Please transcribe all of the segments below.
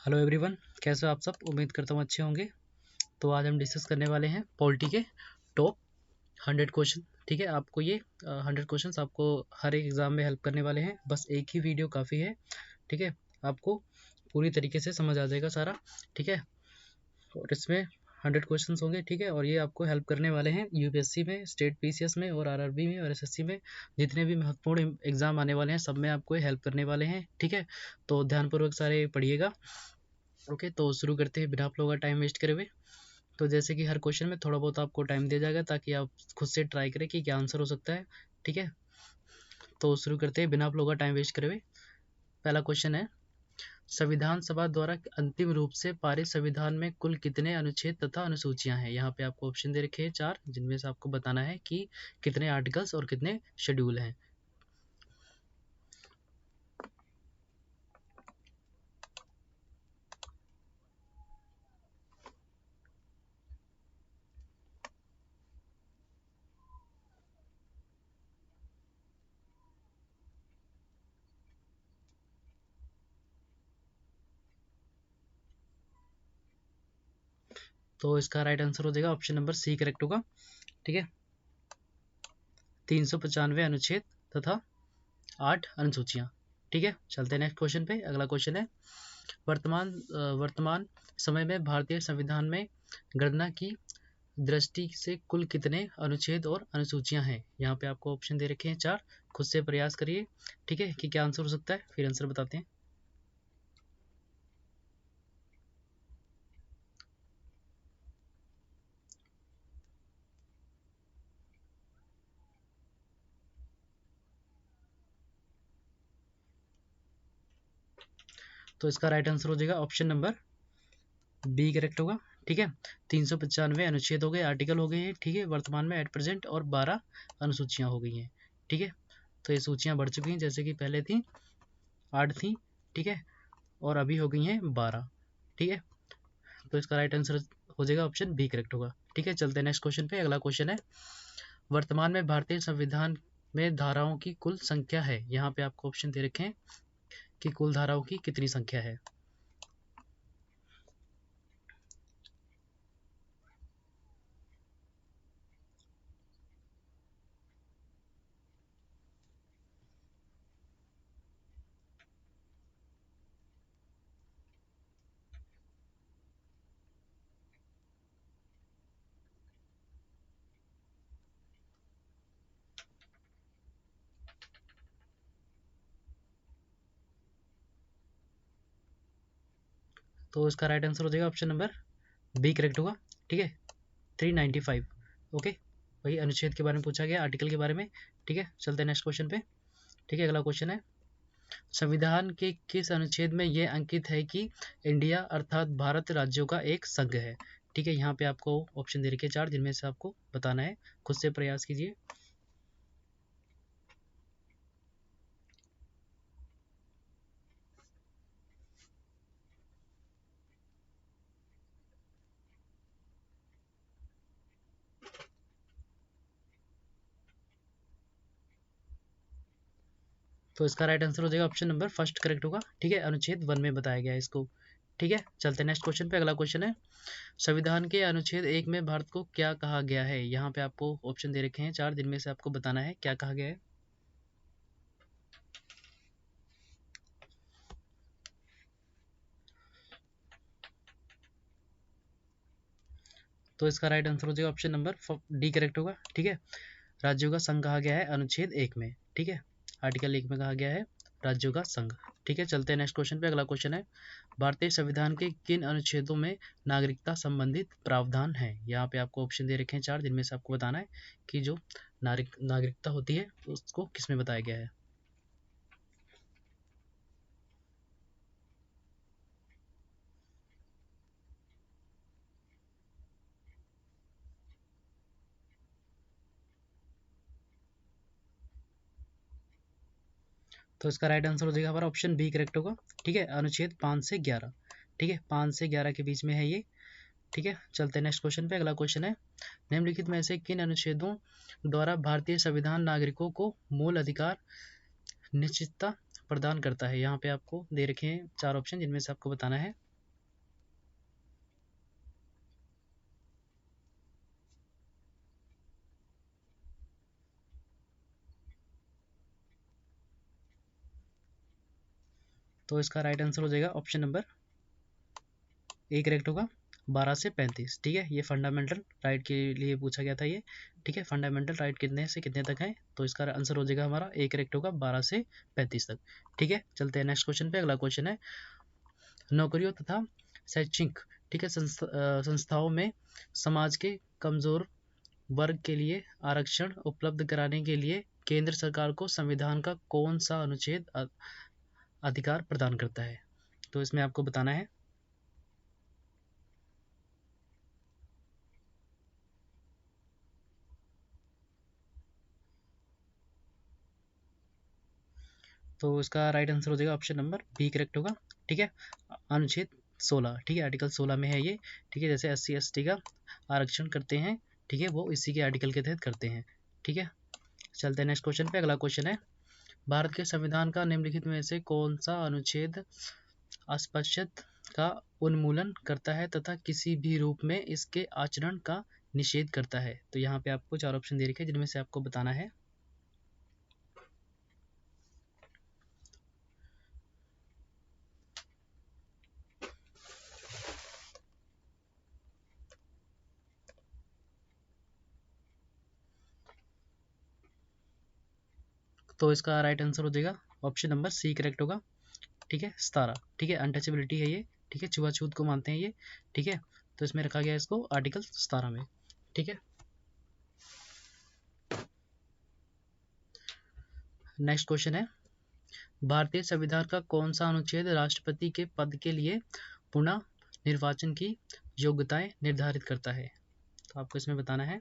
Hello everyone, कैसे हो आप सब। उम्मीद करता हूँ अच्छे होंगे। तो आज हम डिस्कस करने वाले हैं पॉलिटी के टॉप 100 क्वेश्चन। ठीक है, आपको ये 100 क्वेश्चन आपको हर एक एग्जाम में हेल्प करने वाले हैं। बस एक ही वीडियो काफ़ी है। ठीक है, आपको पूरी तरीके से समझ आ जाएगा सारा। ठीक है, और इसमें 100 क्वेश्चंस होंगे। ठीक है, और ये आपको हेल्प करने वाले हैं यूपीएससी में, स्टेट पीसीएस में और आरआरबी में और एसएससी में। जितने भी महत्वपूर्ण एग्जाम आने वाले हैं सब में आपको हेल्प करने वाले हैं। ठीक है, तो ध्यानपूर्वक सारे पढ़िएगा। ओके, तो शुरू करते हैं बिना आप लोगों का टाइम वेस्ट करे हुए। तो जैसे कि हर क्वेश्चन में थोड़ा बहुत आपको टाइम दिया जाएगा ताकि आप खुद से ट्राई करें कि क्या आंसर हो सकता है। ठीक है, तो शुरू करते हैं बिना आप लोगों का टाइम वेस्ट करे हुए। पहला क्वेश्चन है, संविधान सभा द्वारा अंतिम रूप से पारित संविधान में कुल कितने अनुच्छेद तथा अनुसूचियां हैं। यहाँ पे आपको ऑप्शन दे रखे हैं 4, जिनमें से आपको बताना है कि कितने आर्टिकल्स और कितने शेड्यूल हैं। तो इसका राइट आंसर हो जाएगा ऑप्शन नंबर सी, करेक्ट होगा। ठीक है, 395 अनुच्छेद तथा 8 अनुसूचियां। ठीक है, चलते हैं नेक्स्ट क्वेश्चन पे। अगला क्वेश्चन है, वर्तमान समय में भारतीय संविधान में गणना की दृष्टि से कुल कितने अनुच्छेद और अनुसूचियां हैं। यहाँ पे आपको ऑप्शन दे रखे हैं 4, खुद से प्रयास करिए। ठीक है, कि क्या आंसर हो सकता है, फिर आंसर बताते हैं। तो इसका राइट आंसर हो जाएगा ऑप्शन नंबर बी, करेक्ट होगा। ठीक है, 395 अनुच्छेद हो गए, आर्टिकल हो गए हैं। ठीक है, वर्तमान में एट प्रेजेंट, और 12 अनुसूचियां हो गई हैं। ठीक है, तो ये सूचियां बढ़ चुकी हैं, जैसे कि पहले थी 8 थी। ठीक है, और अभी हो गई हैं 12। ठीक है, तो इसका राइट आंसर हो जाएगा ऑप्शन बी, करेक्ट होगा। ठीक है, चलते हैं नेक्स्ट क्वेश्चन पे। अगला क्वेश्चन है, वर्तमान में भारतीय संविधान में धाराओं की कुल संख्या है। यहाँ पे आपको ऑप्शन दे रखे हैं कि कुल धाराओं की कितनी संख्या है। तो इसका राइट आंसर हो जाएगा ऑप्शन नंबर बी, करेक्ट होगा। ठीक है, 395। ओके, वही अनुच्छेद के बारे में पूछा गया, आर्टिकल के बारे में। ठीक है, चलते हैं नेक्स्ट क्वेश्चन पे। ठीक है, अगला क्वेश्चन है, संविधान के किस अनुच्छेद में यह अंकित है कि इंडिया अर्थात भारत राज्यों का एक संघ है। ठीक है, यहाँ पे आपको ऑप्शन दे रखे 4, जिनमें से आपको बताना है। खुद से प्रयास कीजिए। तो इसका राइट आंसर हो जाएगा ऑप्शन नंबर फर्स्ट, करेक्ट होगा। ठीक है, अनुच्छेद 1 में बताया गया है इसको। ठीक है, चलते हैं नेक्स्ट क्वेश्चन पे। अगला क्वेश्चन है, संविधान के अनुच्छेद 1 में भारत को क्या कहा गया है। यहाँ पे आपको ऑप्शन दे रखे हैं 4, जिनमें से आपको बताना है क्या कहा गया है। तो इसका राइट आंसर हो जाएगा ऑप्शन नंबर डी, करेक्ट होगा। ठीक है, राज्यों का संघ कहा गया है अनुच्छेद 1 में। ठीक है, आर्टिकल 1 में कहा गया है राज्यों का संघ। ठीक है, चलते हैं नेक्स्ट क्वेश्चन पे। अगला क्वेश्चन है, भारतीय संविधान के किन अनुच्छेदों में नागरिकता संबंधित प्रावधान है। यहाँ पे आपको ऑप्शन दे रखे हैं 4, जिनमें से आपको बताना है कि जो नागरिकता होती है उसको किस में बताया गया है। तो इसका राइट आंसर हो जाएगा हमारा ऑप्शन बी, करेक्ट होगा। ठीक है, अनुच्छेद 5 से 11। ठीक है, 5 से 11 के बीच में है ये। ठीक है, चलते हैं नेक्स्ट क्वेश्चन पे। अगला क्वेश्चन है, निम्नलिखित में से किन अनुच्छेदों द्वारा भारतीय संविधान नागरिकों को मूल अधिकार निश्चितता प्रदान करता है। यहाँ पे आपको दे रखे हैं 4 ऑप्शन, जिनमें से आपको बताना है। तो इसका राइट आंसर हो जाएगा ऑप्शन नंबर ए करेक्ट होगा 12 से 35। ठीक है, ये फंडामेंटल राइट के लिए पूछा गया था ये। ठीक है, फंडामेंटल राइट कितने से कितने तक है, तो इसका आंसर हो जाएगा हमारा ए करेक्ट होगा 12 से 35 तक। ठीक है, चलते हैं नेक्स्ट क्वेश्चन पे। अगला क्वेश्चन है नौकरियों तथा शैक्षणिक, ठीक है, संस्थाओं में समाज के कमजोर वर्ग के लिए आरक्षण उपलब्ध कराने के लिए केंद्र सरकार को संविधान का कौन सा अनुच्छेद अधिकार प्रदान करता है, तो इसमें आपको बताना है। तो इसका राइट आंसर हो जाएगा ऑप्शन नंबर बी करेक्ट होगा। ठीक है, अनुच्छेद 16, ठीक है, आर्टिकल 16 में है ये। ठीक है, जैसे SC ST का आरक्षण करते हैं, ठीक है, वो इसी के आर्टिकल के तहत करते हैं। ठीक है, चलते हैं नेक्स्ट क्वेश्चन पे। अगला क्वेश्चन है भारत के संविधान का निम्नलिखित में से कौन सा अनुच्छेद अस्पृश्यता का उन्मूलन करता है तथा किसी भी रूप में इसके आचरण का निषेध करता है, तो यहाँ पे आपको 4 ऑप्शन दे रखे हैं जिनमें से आपको बताना है। तो इसका राइट आंसर हो जाएगा ऑप्शन नंबर सी करेक्ट होगा। ठीक है, 17। ठीक है, अनटचेबिलिटी है ये। ठीक है, छुआछूत को मानते हैं ये। ठीक है, तो इसमें रखा गया है इसको आर्टिकल 17 में। ठीक है, नेक्स्ट क्वेश्चन है भारतीय संविधान का कौन सा अनुच्छेद राष्ट्रपति के पद के लिए पुनः निर्वाचन की योग्यताएं निर्धारित करता है, तो आपको इसमें बताना है।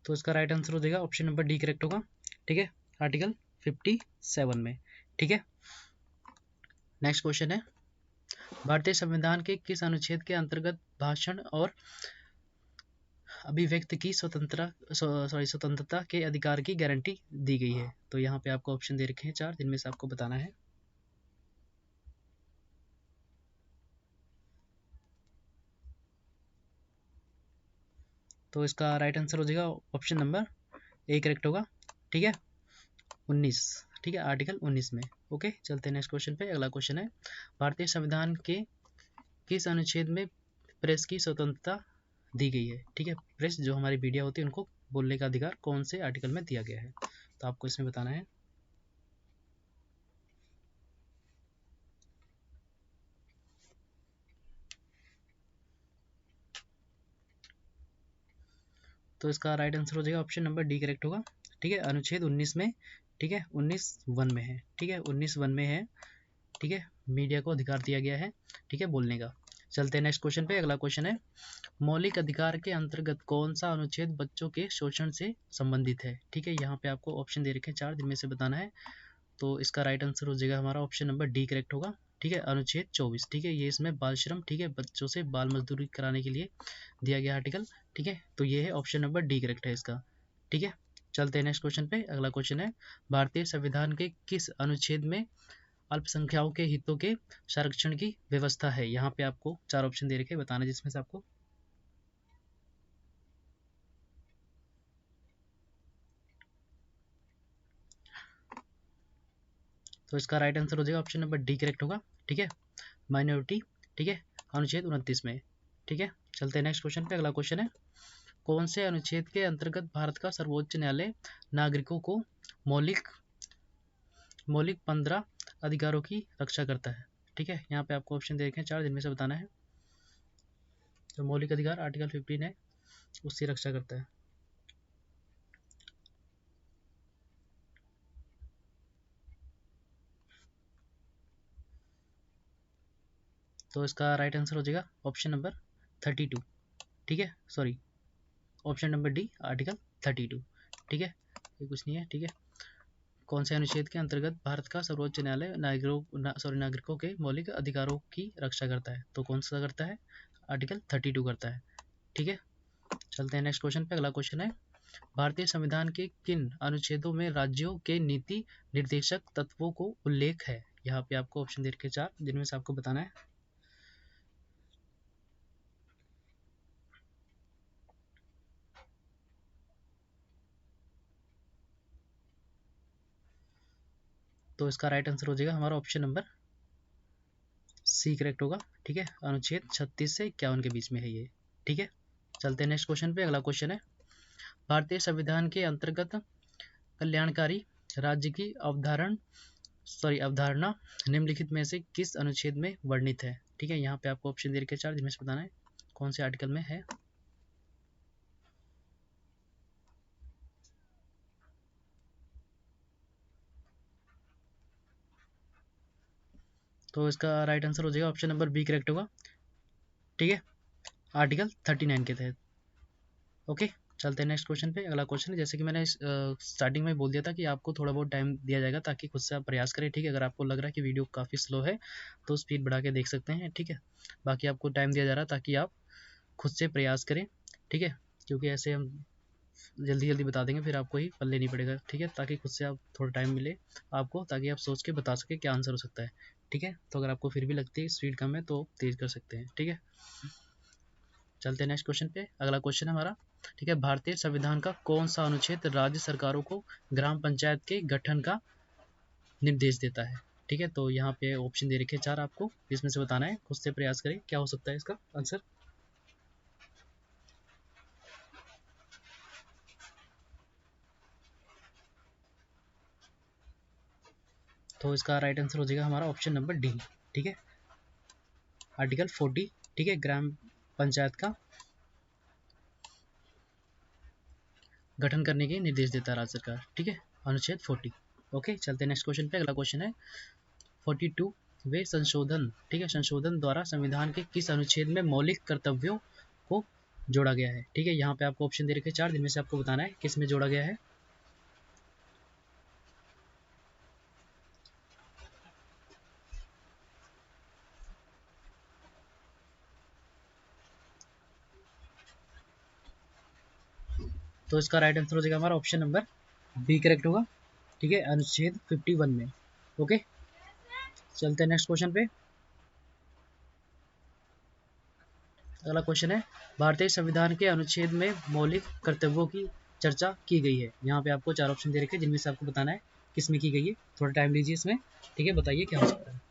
तो इसका राइट आंसर हो जाएगा ऑप्शन नंबर डी करेक्ट होगा। ठीक है, आर्टिकल 57 में। ठीक है, नेक्स्ट क्वेश्चन है भारतीय संविधान के किस अनुच्छेद के अंतर्गत भाषण और अभिव्यक्ति की स्वतंत्रता के अधिकार की गारंटी दी गई है, तो यहाँ पे आपको ऑप्शन दे रखे हैं 4 जिनमें से आपको बताना है। तो इसका राइट आंसर हो जाएगा ऑप्शन नंबर ए करेक्ट होगा। ठीक है, 19। ठीक है, आर्टिकल 19 में। ओके, चलते हैं नेक्स्ट क्वेश्चन पे। अगला क्वेश्चन है भारतीय संविधान के किस अनुच्छेद में प्रेस की स्वतंत्रता दी गई है। ठीक है, प्रेस जो हमारी मीडिया होती है उनको बोलने का अधिकार कौन से आर्टिकल में दिया गया है, तो आपको इसमें बताना है। तो इसका राइट आंसर हो जाएगा ऑप्शन नंबर डी करेक्ट होगा। ठीक है, अनुच्छेद 19 में। ठीक है, 19(1) में है। ठीक है, 19(1) में है। ठीक है, मीडिया को अधिकार दिया गया है, ठीक है, बोलने का। चलते हैं नेक्स्ट क्वेश्चन पे। अगला क्वेश्चन है मौलिक अधिकार के अंतर्गत कौन सा अनुच्छेद बच्चों के शोषण से संबंधित है। ठीक है, यहाँ पे आपको ऑप्शन दे रखे हैं 4 जिनमें से बताना है। तो इसका राइट आंसर हो जाएगा हमारा ऑप्शन नंबर डी करेक्ट होगा। ठीक है, अनुच्छेद 24। ठीक है, ये इसमें बाल श्रम, ठीक है, बच्चों से बाल मजदूरी कराने के लिए दिया गया आर्टिकल। ठीक है, तो ये है ऑप्शन नंबर डी करेक्ट है इसका। ठीक है, चलते हैं नेक्स्ट क्वेश्चन पे। अगला क्वेश्चन है भारतीय संविधान के किस अनुच्छेद में अल्पसंख्यकों के हितों के संरक्षण की व्यवस्था है, यहाँ पे आपको 4 ऑप्शन दे रखे बताना जिसमें से आपको। तो इसका राइट आंसर हो जाएगा ऑप्शन नंबर डी करेक्ट होगा। ठीक है, माइनॉरिटी। ठीक है, अनुच्छेद 29 में। ठीक है, चलते हैं नेक्स्ट क्वेश्चन पे। अगला क्वेश्चन है कौन से अनुच्छेद के अंतर्गत भारत का सर्वोच्च न्यायालय नागरिकों को मौलिक मौलिक 15 अधिकारों की रक्षा करता है। ठीक है, यहाँ पे आपको ऑप्शन दे रखे हैं 4 जिनमें से बताना है। तो मौलिक अधिकार आर्टिकल 15 है, उसकी रक्षा करता है। तो इसका राइट आंसर हो जाएगा ऑप्शन नंबर 32। ठीक है, sorry, option number D article 32। ठीक है, ये कुछ नहीं है। ठीक है, कौन से अनुच्छेद के अंतर्गत भारत का सर्वोच्च न्यायालय नागरिकों के मौलिक अधिकारों की रक्षा करता है, तो कौन सा करता है, आर्टिकल 32 करता है। ठीक है, चलते हैं नेक्स्ट क्वेश्चन पे। अगला क्वेश्चन है, भारतीय संविधान के किन अनुच्छेदों में राज्यों के नीति निर्देशक तत्वों को उल्लेख है? यहाँ पे आपको ऑप्शन दे रखे 4, जिनमें से आपको बताना है। तो इसका राइट आंसर हो जाएगा हमारा ऑप्शन नंबर सी करेक्ट होगा। ठीक है, अनुच्छेद 36 से 51 के बीच में है ये। ठीक है, चलते हैं नेक्स्ट क्वेश्चन पे। अगला क्वेश्चन है, भारतीय संविधान के अंतर्गत कल्याणकारी राज्य की अवधारणा निम्नलिखित में से किस अनुच्छेद में वर्णित है? ठीक है, यहाँ पे आपको ऑप्शन दे रखे 4, जिनमें से बताना है कौन से आर्टिकल में है। तो इसका राइट आंसर हो जाएगा ऑप्शन नंबर बी करेक्ट होगा। ठीक है, आर्टिकल 39 के तहत। ओके, चलते हैं नेक्स्ट क्वेश्चन पे। अगला क्वेश्चन है, जैसे कि मैंने स्टार्टिंग में बोल दिया था कि आपको थोड़ा बहुत टाइम दिया जाएगा ताकि खुद से आप प्रयास करें। ठीक है, अगर आपको लग रहा है कि वीडियो काफ़ी स्लो है तो स्पीड बढ़ा के देख सकते हैं। ठीक है, बाकी आपको टाइम दिया जा रहा है ताकि आप खुद से प्रयास करें। ठीक है, क्योंकि ऐसे हम जल्दी जल्दी बता देंगे फिर आपको ही पल्ले नहीं पड़ेगा। ठीक है, ताकि खुद से आप थोड़ा टाइम मिले आपको, ताकि आप सोच के बता सके क्या आंसर हो सकता है। ठीक है, तो अगर आपको फिर भी लगती है स्पीड कम है तो तेज़ कर सकते हैं। ठीक है, चलते हैं नेक्स्ट क्वेश्चन पे। अगला क्वेश्चन है हमारा, ठीक है, भारतीय संविधान का कौन सा अनुच्छेद राज्य सरकारों को ग्राम पंचायत के गठन का निर्देश देता है? ठीक है, तो यहाँ पे ऑप्शन दे रखे 4 आपको, इसमें से बताना है। खुद से प्रयास करें क्या हो सकता है इसका आंसर। तो इसका राइट आंसर हो जाएगा हमारा ऑप्शन नंबर डी। ठीक है, आर्टिकल 40। ठीक है, ग्राम पंचायत का गठन करने के निर्देश देता है राज्य सरकार। ठीक है, अनुच्छेद 40। ओके, चलते हैं नेक्स्ट क्वेश्चन पे। अगला क्वेश्चन है 42 वे संशोधन। ठीक है, संशोधन द्वारा संविधान के किस अनुच्छेद में मौलिक कर्तव्यों को जोड़ा गया है? ठीक है, यहाँ पे आपको ऑप्शन दे रखे 4, जिनमें से आपको बताना है किस में जोड़ा गया है। तो इसका राइट आंसर हो जाएगा हमारा ऑप्शन नंबर बी करेक्ट होगा। ठीक है, अनुच्छेद 51 में। ओके, चलते हैं नेक्स्ट क्वेश्चन पे। अगला क्वेश्चन है, भारतीय संविधान के अनुच्छेद में मौलिक कर्तव्यों की चर्चा की गई है। यहाँ पे आपको 4 ऑप्शन दे रखे हैं, जिनमें से आपको बताना है किस में की गई है। थोड़ा टाइम लीजिए इसमें। ठीक है, बताइए क्या हो सकता है।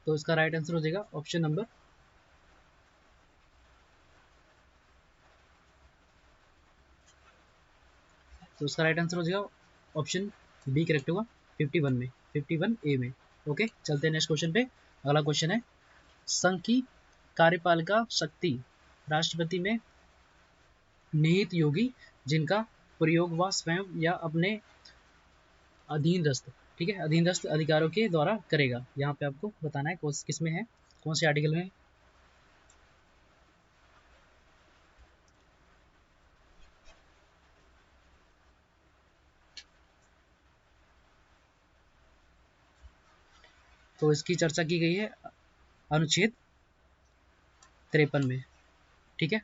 तो इसका राइट आंसर हो जाएगा ऑप्शन नंबर, तो इसका राइट आंसर हो जाएगा ऑप्शन बी करेक्ट होगा, 51 में, 51 ए में। ओके, चलते हैं नेक्स्ट क्वेश्चन पे। अगला क्वेश्चन है, संघ की कार्यपालिका शक्ति राष्ट्रपति में निहित योगी, जिनका प्रयोग वह स्वयं या अपने अधीनस्थ, ठीक है, अधीनस्थ अधिकारों के द्वारा करेगा। यहाँ पे आपको बताना है किस में है, कौन से आर्टिकल में है। तो इसकी चर्चा की गई है अनुच्छेद 53 में। ठीक है,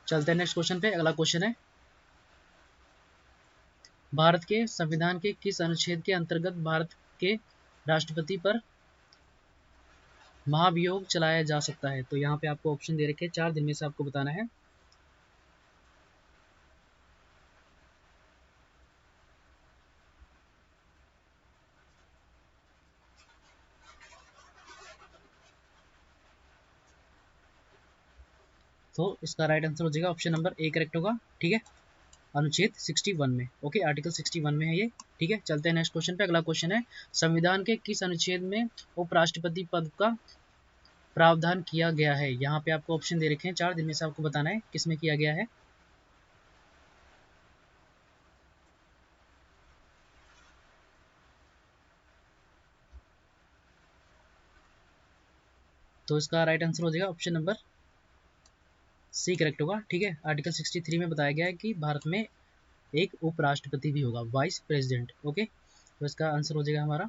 चलते हैं नेक्स्ट क्वेश्चन पे। अगला क्वेश्चन है, भारत के संविधान के किस अनुच्छेद के अंतर्गत भारत के राष्ट्रपति पर महाभियोग चलाया जा सकता है? तो यहाँ पे आपको ऑप्शन दे रखे हैं 4, जिनमें से आपको बताना है। तो इसका राइट आंसर हो जाएगा ऑप्शन नंबर ए करेक्ट होगा। ठीक है, अनुच्छेद 61 में। ओके, आर्टिकल 61 में है ये। ठीक है, चलते हैं नेक्स्ट क्वेश्चन पे। अगला क्वेश्चन है, संविधान के किस अनुच्छेद में उपराष्ट्रपति पद का प्रावधान किया गया है? यहाँ पे आपको ऑप्शन दे रखे हैं 4, जिनमें से आपको बताना है किसमें किया गया है। तो इसका राइट आंसर हो जाएगा ऑप्शन नंबर सी करेक्ट होगा। ठीक है, आर्टिकल 63 में बताया गया है कि भारत में एक उपराष्ट्रपति भी होगा, वाइस प्रेसिडेंट। ओके, तो इसका आंसर हो जाएगा हमारा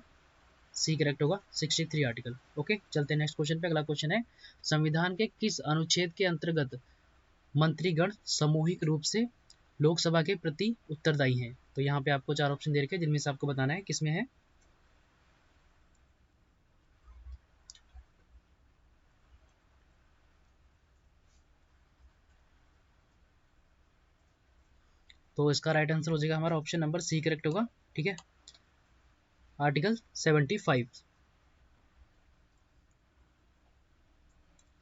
सी करेक्ट होगा, 63 आर्टिकल। ओके, चलते हैं नेक्स्ट क्वेश्चन पे। अगला क्वेश्चन है, संविधान के किस अनुच्छेद के अंतर्गत मंत्रीगण सामूहिक रूप से लोकसभा के प्रति उत्तरदायी हैं? तो यहाँ पे आपको 4 ऑप्शन दे रखे हैं, जिनमें से आपको बताना है किसमें है। तो इसका राइट आंसर हो जाएगा हमारा ऑप्शन नंबर सी करेक्ट होगा। ठीक है, आर्टिकल 75।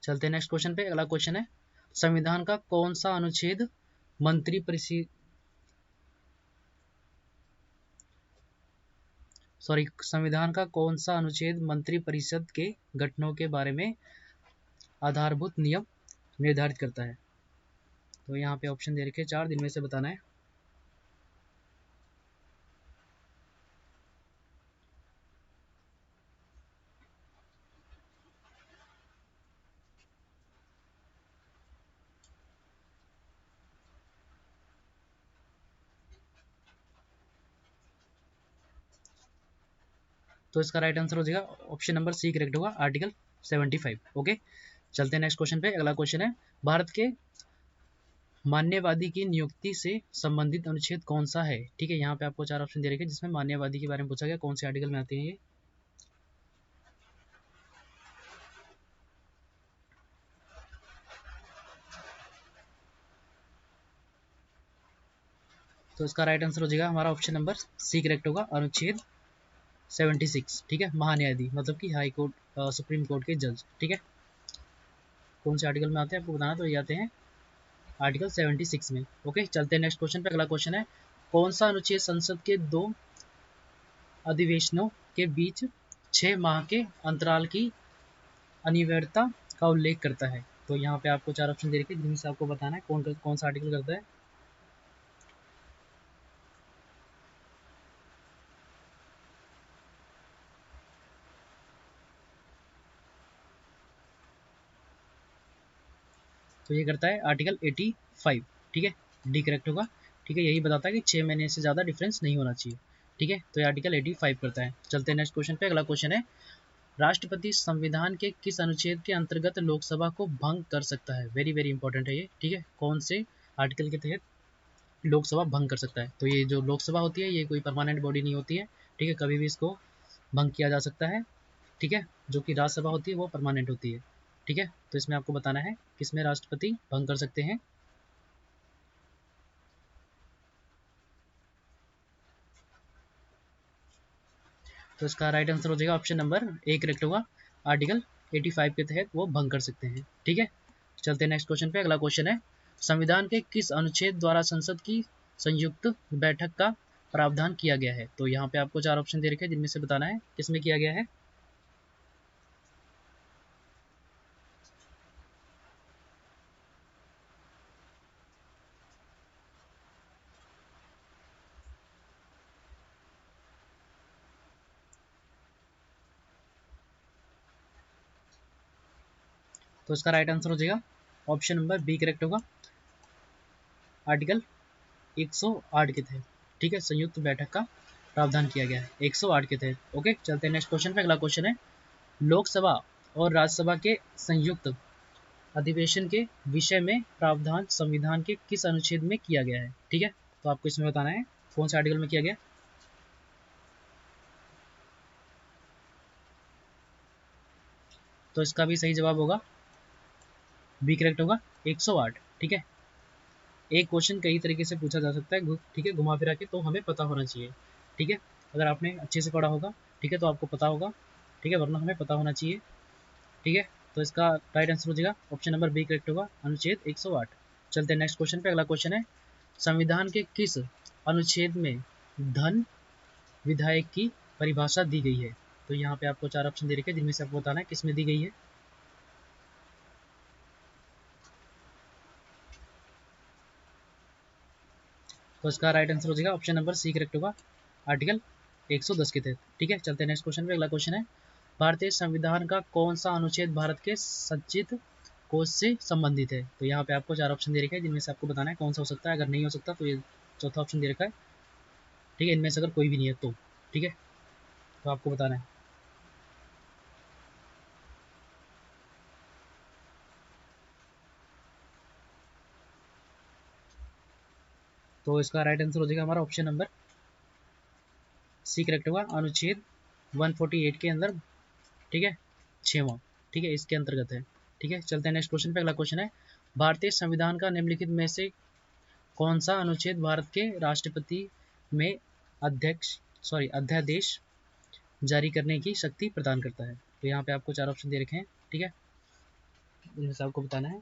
चलते हैं नेक्स्ट क्वेश्चन पे। अगला क्वेश्चन है, संविधान का कौन सा अनुच्छेद मंत्री परिषद संविधान का कौन सा अनुच्छेद मंत्री परिषद के गठनों के बारे में आधारभूत नियम निर्धारित करता है? तो यहाँ पे ऑप्शन दे रखे हैं 4, जिनमें से बताना है। तो इसका राइट आंसर हो जाएगा ऑप्शन नंबर सी करेक्ट होगा, आर्टिकल 75। ओके, चलते हैं नेक्स्ट क्वेश्चन पे। अगला क्वेश्चन है, भारत के मान्यवादी की नियुक्ति से संबंधित अनुच्छेद कौन सा है? ठीक है, यहाँ पे आपको 4 ऑप्शन दे रखे हैं, जिसमें मान्यवादी के बारे में पूछा गया, कौन से आर्टिकल में आते हैं ये। तो इसका राइट आंसर हो जाएगा हमारा ऑप्शन नंबर सी करेक्ट होगा, अनुच्छेद 76। ठीक है, महान्यायाधीश मतलब कि हाई कोर्ट, सुप्रीम कोर्ट के जज। ठीक है, कौन से आर्टिकल में आते हैं आपको बताना, तो ये आते हैं आर्टिकल 76 में। ओके, चलते हैं नेक्स्ट क्वेश्चन पे। अगला क्वेश्चन है, कौन सा अनुच्छेद संसद के 2 अधिवेशनों के बीच 6 माह के अंतराल की अनिवार्यता का उल्लेख करता है? तो यहाँ पे आपको 4 ऑप्शन दे रखे हैं, जिनमें से आपको बताना है कौन सा आर्टिकल करता है। तो ये करता है आर्टिकल 85। ठीक है, डी करेक्ट होगा। ठीक है, यही बताता है कि 6 महीने से ज़्यादा डिफरेंस नहीं होना चाहिए। ठीक है, तो ये आर्टिकल 85 करता है। चलते हैं नेक्स्ट क्वेश्चन पे। अगला क्वेश्चन है, राष्ट्रपति संविधान के किस अनुच्छेद के अंतर्गत लोकसभा को भंग कर सकता है? वेरी वेरी इंपॉर्टेंट है ये। ठीक है, कौन से आर्टिकल के तहत लोकसभा भंग कर सकता है? तो ये जो लोकसभा होती है, ये कोई परमानेंट बॉडी नहीं होती है। ठीक है, कभी भी इसको भंग किया जा सकता है। ठीक है, जो कि राज्यसभा होती है वो परमानेंट होती है। ठीक है, तो इसमें आपको बताना है किसमें राष्ट्रपति भंग कर सकते हैं। तो इसका राइट आंसर हो जाएगा ऑप्शन नंबर ए करेक्ट होगा, आर्टिकल 85 के तहत वो भंग कर सकते हैं। ठीक है, चलते हैं नेक्स्ट क्वेश्चन पे। अगला क्वेश्चन है, संविधान के किस अनुच्छेद द्वारा संसद की संयुक्त बैठक का प्रावधान किया गया है? तो यहाँ पे आपको 4 ऑप्शन दे रखे हैं, जिनमें से बताना है किसमें किया गया है। तो इसका राइट आंसर हो जाएगा ऑप्शन नंबर बी करेक्ट होगा, आर्टिकल 108 के तहत। ठीक है, संयुक्त बैठक का प्रावधान किया गया है 108 के तहत। ओके, चलते हैं नेक्स्ट क्वेश्चन पे। अगला क्वेश्चन है, लोकसभा और राज्यसभा के संयुक्त अधिवेशन के विषय में प्रावधान संविधान के किस अनुच्छेद में किया गया है? ठीक है, तो आपको इसमें बताना है कौन से आर्टिकल में किया गया। तो इसका भी सही जवाब होगा बी करेक्ट होगा, 108। ठीक है, एक क्वेश्चन कई तरीके से पूछा जा सकता है, ठीक है, घुमा फिरा के, तो हमें पता होना चाहिए। ठीक है, अगर आपने अच्छे से पढ़ा होगा, ठीक है, तो आपको पता होगा। ठीक है, वरना हमें पता होना चाहिए। ठीक है, तो इसका राइट आंसर हो जाएगा ऑप्शन नंबर बी करेक्ट होगा, अनुच्छेद 108। चलते हैं नेक्स्ट क्वेश्चन पे। अगला क्वेश्चन है, संविधान के किस अनुच्छेद में धन विधायक की परिभाषा दी गई है? तो यहाँ पे आपको 4 ऑप्शन दे रखे हैं, जिनमें से आपको बताना है किस में दी गई है। तो इसका राइट आंसर हो जाएगा ऑप्शन नंबर सी करेक्ट होगा, आर्टिकल 110 के तहत। ठीक है, चलते हैं नेक्स्ट क्वेश्चन पे। अगला क्वेश्चन है, भारतीय संविधान का कौन सा अनुच्छेद भारत के संचित कोष से संबंधित है? तो यहाँ पे आपको 4 ऑप्शन दे रखे हैं, जिनमें से आपको बताना है कौन सा हो सकता है। अगर नहीं हो सकता तो ये चौथा ऑप्शन दे रखा है। ठीक है, इनमें से अगर कोई भी नहीं है तो ठीक है, तो आपको बताना है। तो इसका राइट आंसर हो जाएगा हमारा ऑप्शन नंबर सी करेक्ट होगा, अनुच्छेद 148 के अंदर। ठीक है, 6वां। ठीक है, इसके अंतर्गत है। ठीक है, चलते हैं नेक्स्ट क्वेश्चन पे। अगला क्वेश्चन है, भारतीय संविधान का निम्नलिखित में से कौन सा अनुच्छेद भारत के राष्ट्रपति में अध्यादेश जारी करने की शक्ति प्रदान करता है? तो यहाँ पे आपको 4 ऑप्शन दे रखे हैं। ठीक है, इनमें से आपको बताना है।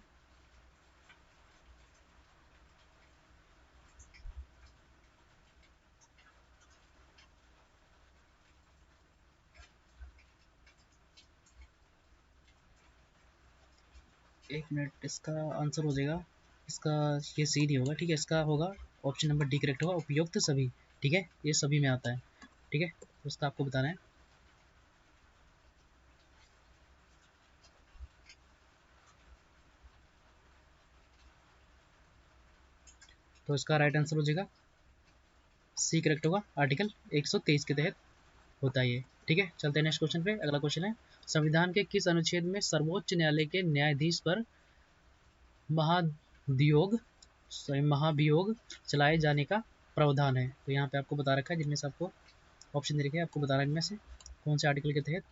एक मिनट, इसका आंसर हो जाएगा, इसका ये सी नहीं होगा। ठीक है, इसका होगा ऑप्शन नंबर डी करेक्ट होगा, उपयुक्त सभी। ठीक है, ये सभी में आता है। ठीक है, तो उसका आपको बताना है। तो इसका राइट आंसर हो जाएगा सी करेक्ट होगा, आर्टिकल 123 के तहत होता है ये। ठीक है, चलते हैं नेक्स्ट क्वेश्चन पे। अगला क्वेश्चन है, संविधान के किस अनुच्छेद में सर्वोच्च न्यायालय के न्यायाधीश पर महाधियोग महाभियोग चलाए जाने का प्रावधान है? तो यहाँ पे आपको बता रखा है, जिनमें से आपको ऑप्शन दे रखे हैं, आपको बताना है इनमें से कौन से आर्टिकल के तहत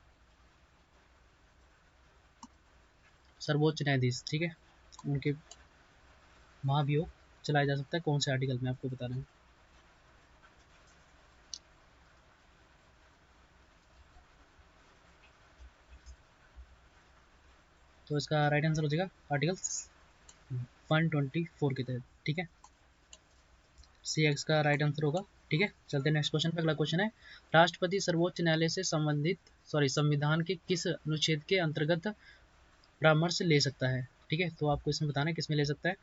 सर्वोच्च न्यायाधीश, ठीक है, उनके महाभियोग चलाया जा सकता है, कौन से आर्टिकल में, आपको बताना है। तो इसका राइट आंसर हो जाएगा आर्टिकल 124 के तहत। ठीक है, सी एक्स का राइट आंसर होगा। ठीक है, चलते हैं नेक्स्ट क्वेश्चन पे। अगला क्वेश्चन है, राष्ट्रपति सर्वोच्च न्यायालय से संबंधित संविधान के किस अनुच्छेद के अंतर्गत परामर्श ले सकता है? ठीक है, तो आपको इसमें बताना है किसमें ले सकता है।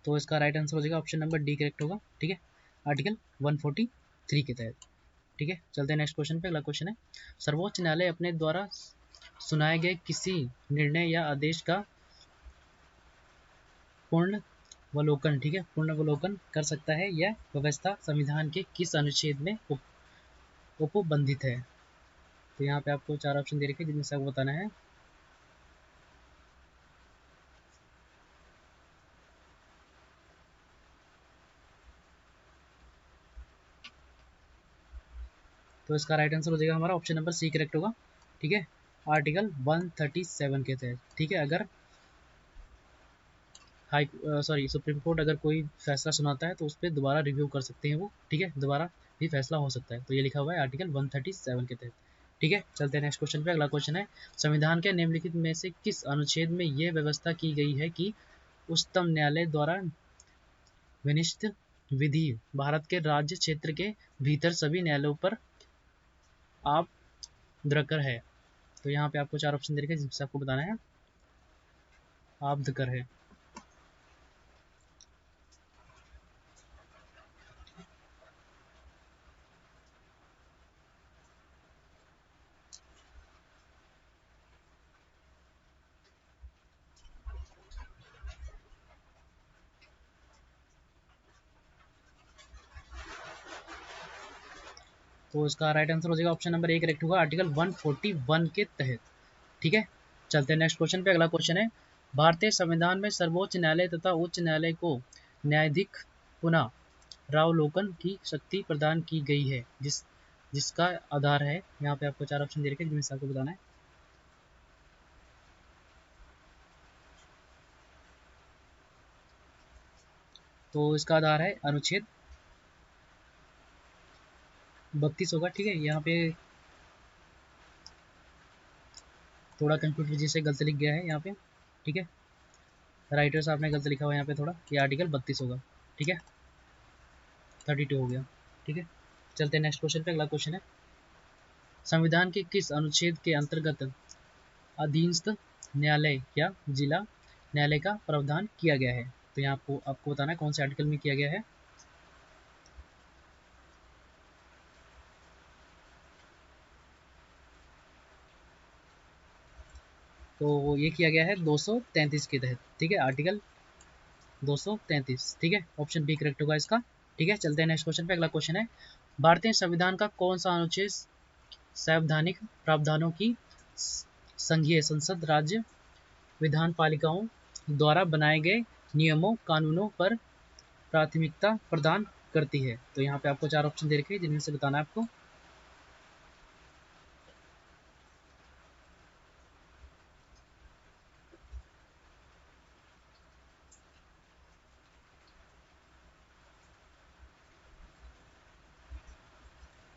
तो इसका राइट आंसर हो जाएगा ऑप्शन नंबर डी करेक्ट होगा। ठीक है, आर्टिकल 143 के तहत। ठीक है, चलते हैं नेक्स्ट क्वेश्चन पे। अगला क्वेश्चन है, सर्वोच्च न्यायालय अपने द्वारा सुनाए गए किसी निर्णय या आदेश का पूर्णावलोकन, ठीक है, पूर्णावलोकन कर सकता है, यह व्यवस्था संविधान के किस अनुच्छेद में उपबंधित है? तो यहाँ पे आपको 4 ऑप्शन दे रखे हैं, जिनमें से आपको बताना है। तो इसका राइट आंसर हो जाएगा हमारा ऑप्शन नंबर सी करेक्ट होगा। ठीक है, आर्टिकल 137 के तहत। ठीक है, अगर सुप्रीम कोर्ट अगर कोई फैसला सुनाता है तो उस पर दोबारा रिव्यू कर सकते हैं वो। ठीक है, दोबारा भी फैसला हो सकता है, तो ये लिखा हुआ है आर्टिकल 137 के तहत। ठीक है, चलते हैं नेक्स्ट क्वेश्चन पे। अगला क्वेश्चन है, संविधान के निम्नलिखित में से किस अनुच्छेद में यह व्यवस्था की गई है कि उच्चतम न्यायालय द्वारा विनिश्चित विधि भारत के राज्य क्षेत्र के भीतर सभी न्यायालयों पर आप द्रकर है? तो यहाँ पे आपको 4 ऑप्शन दे रखे हैं, जिससे आपको बताना है आप द्रकर है। तो इसका राइट आंसर हो जाएगा ऑप्शन नंबर ए करेक्ट होगा, आर्टिकल 141 के तहत। ठीक है, चलते हैं नेक्स्ट क्वेश्चन पे। अगला क्वेश्चन है, भारतीय संविधान में सर्वोच्च न्यायालय तथा उच्च न्यायालय को न्यायाधिक पुनः रावलोकन की शक्ति प्रदान की गई है, जिसका आधार है। यहाँ पे आपको 4 ऑप्शन दे रखे हैं, जिनमें से आपको बताना है। तो इसका आधार है अनुच्छेद 32 होगा। ठीक है, यहाँ पे थोड़ा कंप्यूटर जी से गलत लिख गया है यहाँ पे। ठीक है, राइटर साहब ने गलत लिखा हुआ है यहाँ पे थोड़ा, ये आर्टिकल 32 होगा। ठीक है, 32 हो गया। ठीक है, चलते हैं नेक्स्ट क्वेश्चन पे। अगला क्वेश्चन है, संविधान के किस अनुच्छेद के अंतर्गत अधीनस्थ न्यायालय या जिला न्यायालय का प्रावधान किया गया है? तो यहाँ आपको आपको बताना है कौन से आर्टिकल में किया गया है। तो ये किया गया है 233 के तहत। ठीक है, आर्टिकल 233। ठीक है, ऑप्शन बी करेक्ट होगा इसका। ठीक है, चलते हैं नेक्स्ट क्वेश्चन पे। अगला क्वेश्चन है, भारतीय संविधान का कौन सा अनुच्छेद संवैधानिक प्रावधानों की संघीय संसद राज्य विधान पालिकाओं द्वारा बनाए गए नियमों कानूनों पर प्राथमिकता प्रदान करती है? तो यहाँ पे आपको चार ऑप्शन दे रखे हैं जिनमें से बताना है आपको।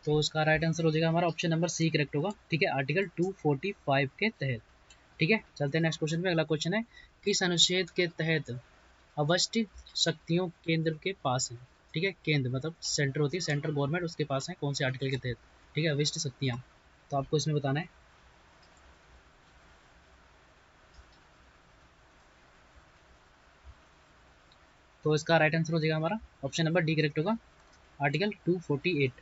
तो इसका राइट आंसर हो जाएगा हमारा ऑप्शन नंबर सी करेक्ट होगा। ठीक है, आर्टिकल 245 के तहत। ठीक है, चलते हैं नेक्स्ट क्वेश्चन पे। अगला क्वेश्चन है, किस अनुच्छेद के तहत अवशिष्ट शक्तियों केंद्र के पास है? ठीक है, केंद्र मतलब सेंटर होती है, सेंट्रल गवर्नमेंट उसके पास है, कौन से आर्टिकल के तहत? ठीक है, अवशिष्ट शक्तियाँ, तो आपको इसमें बताना है। तो इसका राइट आंसर हो जाएगा हमारा ऑप्शन नंबर डी करेक्ट होगा, आर्टिकल 248।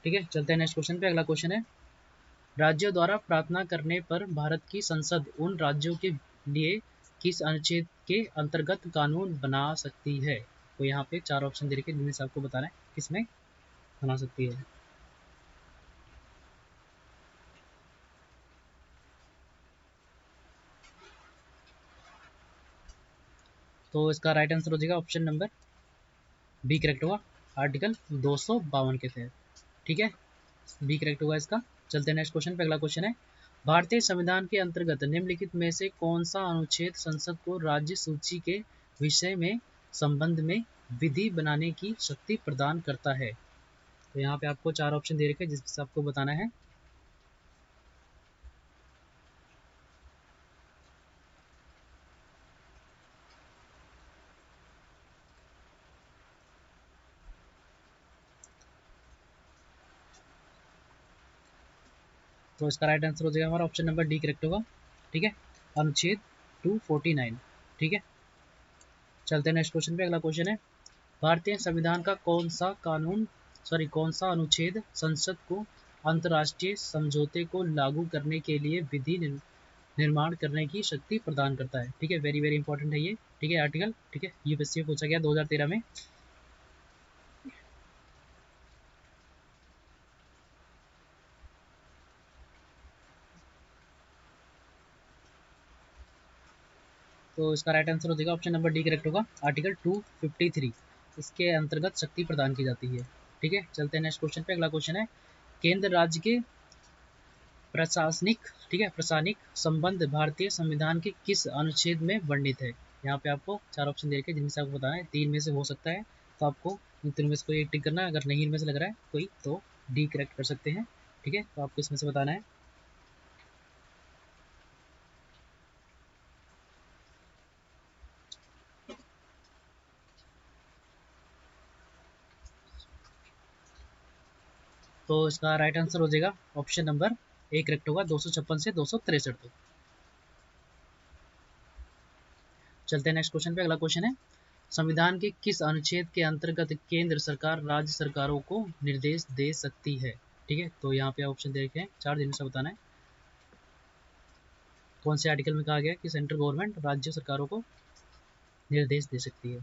ठीक है, चलते हैं नेक्स्ट क्वेश्चन पे। अगला क्वेश्चन है, राज्यों द्वारा प्रार्थना करने पर भारत की संसद उन राज्यों के लिए किस अनुच्छेद के अंतर्गत कानून बना सकती है? तो यहाँ पे चार ऑप्शन दे रखे हैं जिनमें से आपको बताना है किसमें बना सकती है। तो इसका राइट आंसर हो जाएगा ऑप्शन नंबर बी करेक्ट होगा, आर्टिकल 252 के तहत। ठीक है, बी करेक्ट होगा इसका। चलते हैं नेक्स्ट क्वेश्चन पे। अगला क्वेश्चन है, भारतीय संविधान के अंतर्गत निम्नलिखित में से कौन सा अनुच्छेद संसद को राज्य सूची के विषय में संबंध में विधि बनाने की शक्ति प्रदान करता है? तो यहाँ पे आपको चार ऑप्शन दे रखे हैं जिससे आपको बताना है। तो इसका राइट आंसर हो जाएगा हमारा ऑप्शन नंबर डी करेक्ट होगा। ठीक है, अनुच्छेद 249। ठीक है, चलते हैं नेक्स्ट क्वेश्चन पे। अगला क्वेश्चन है, भारतीय संविधान का कौन सा अनुच्छेद संसद को अंतर्राष्ट्रीय समझौते को लागू करने के लिए विधि निर्माण करने की शक्ति प्रदान करता है? ठीक है, वेरी वेरी इंपॉर्टेंट है ये। ठीक है, आर्टिकल, ठीक है, यूपीएससी में पूछा गया 2013 में। तो इसका राइट आंसर हो जाएगा ऑप्शन नंबर डी करेक्ट होगा, आर्टिकल 253। इसके अंतर्गत शक्ति प्रदान की जाती है। ठीक है, चलते हैं नेक्स्ट क्वेश्चन पे। अगला क्वेश्चन है, केंद्र राज्य के प्रशासनिक, ठीक है, प्रशासनिक संबंध भारतीय संविधान के किस अनुच्छेद में वर्णित है? यहाँ पे आपको चार ऑप्शन दे रखे हैं जिनमें से आपको बताना है, तीन में से हो सकता है, तो आपको इन तीन में से कोई एक टिक करना है। अगर नहीं इनमें से लग रहा है कोई तो डी करेक्ट कर सकते हैं। ठीक है, तो आपको इसमें से बताना है। तो इसका राइट आंसर हो जाएगा ऑप्शन नंबर ए करेक्ट होगा, 256 से 263 तक। चलते हैं नेक्स्ट क्वेश्चन पे। अगला क्वेश्चन है, संविधान के किस अनुच्छेद के अंतर्गत केंद्र सरकार राज्य सरकारों को निर्देश दे सकती है? ठीक है, तो यहाँ पे ऑप्शन दे रखे हैं चार, जिनमें से बताना है कौन से आर्टिकल में कहा गया कि सेंट्रल गवर्नमेंट राज्य सरकारों को निर्देश दे सकती है।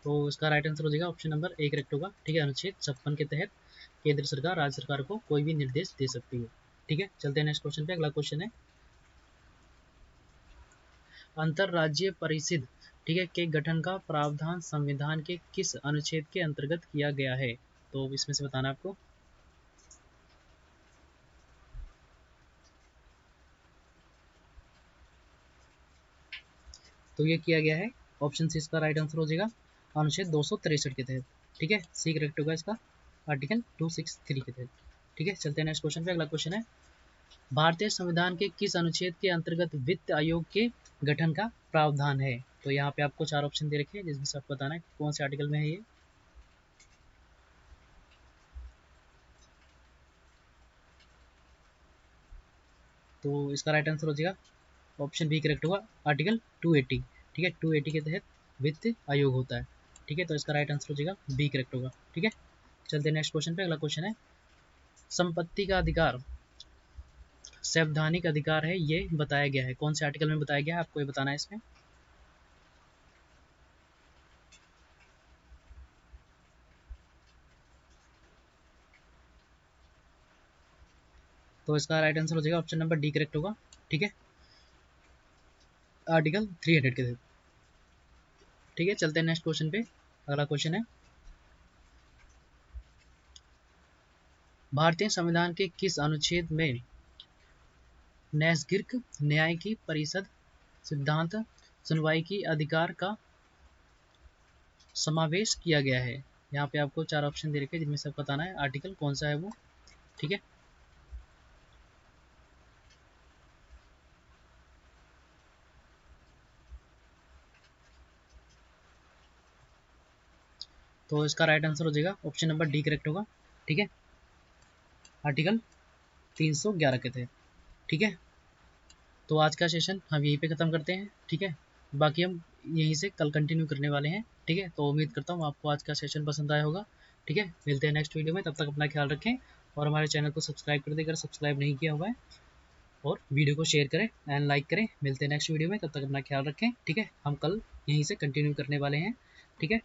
तो इसका राइट आंसर हो जाएगा ऑप्शन नंबर ए करेक्ट होगा। ठीक है, अनुच्छेद 56 के तहत केंद्र सरकार राज्य सरकार को कोई भी निर्देश दे सकती है। ठीक है, चलते हैं नेक्स्ट क्वेश्चन पे। अगला क्वेश्चन है, अंतरराज्यीय परिषद, ठीक है, के गठन का प्रावधान संविधान के किस अनुच्छेद के अंतर्गत किया गया है? तो इसमें से बताना आपको। तो ये किया गया है, ऑप्शन सी इसका राइट आंसर हो जाएगा अनुच्छेद 263 के तहत। ठीक है, सी करेक्ट होगा इसका आर्टिकल 263 के तहत। ठीक है, चलते हैं नेक्स्ट क्वेश्चन पे। अगला क्वेश्चन है, भारतीय संविधान के किस अनुच्छेद के अंतर्गत वित्त आयोग के गठन का प्रावधान है? तो यहाँ पे आपको 4 ऑप्शन दे रखे हैं, जिसमें से आपको बताना है कौन से आर्टिकल में है ये। तो इसका राइट आंसर हो जाएगा ऑप्शन बी करेक्ट होगा, आर्टिकल 280। ठीक है, 280 के तहत वित्त आयोग होता है। ठीक है, तो इसका राइट आंसर हो जाएगा बी करेक्ट होगा। ठीक है, चलते हैं नेक्स्ट क्वेश्चन पे। अगला क्वेश्चन है, संपत्ति का अधिकार संवैधानिक अधिकार है, ये बताया गया है, कौन से आर्टिकल में बताया गया है, आपको ये बताना है इसमें। तो इसका राइट आंसर हो जाएगा ऑप्शन नंबर डी करेक्ट होगा। ठीक है, आर्टिकल 300 के तहत। ठीक है, चलते हैं नेक्स्ट क्वेश्चन पे। अगला क्वेश्चन है, भारतीय संविधान के किस अनुच्छेद में नैसर्गिक न्याय की परिषद सिद्धांत सुनवाई की अधिकार का समावेश किया गया है? यहाँ पे आपको 4 ऑप्शन दे रखे हैं, जिनमें से बताना है आर्टिकल कौन सा है वो। ठीक है, तो इसका राइट आंसर हो जाएगा ऑप्शन नंबर डी करेक्ट होगा। ठीक है, आर्टिकल 311 के तहत। ठीक है, तो आज का सेशन हम यहीं पे ख़त्म करते हैं। ठीक है, बाकी हम यहीं से कल कंटिन्यू करने वाले हैं। ठीक है, तो उम्मीद करता हूँ आपको आज का सेशन पसंद आया होगा। ठीक है, मिलते हैं नेक्स्ट वीडियो में, तब तक अपना ख्याल रखें और हमारे चैनल को सब्सक्राइब कर दें अगर सब्सक्राइब नहीं किया हुआ है, और वीडियो को शेयर करें एंड लाइक करें। मिलते हैं नेक्स्ट वीडियो में, तब तक अपना ख्याल रखें। ठीक है, हम कल यहीं से कंटिन्यू करने वाले हैं। ठीक है।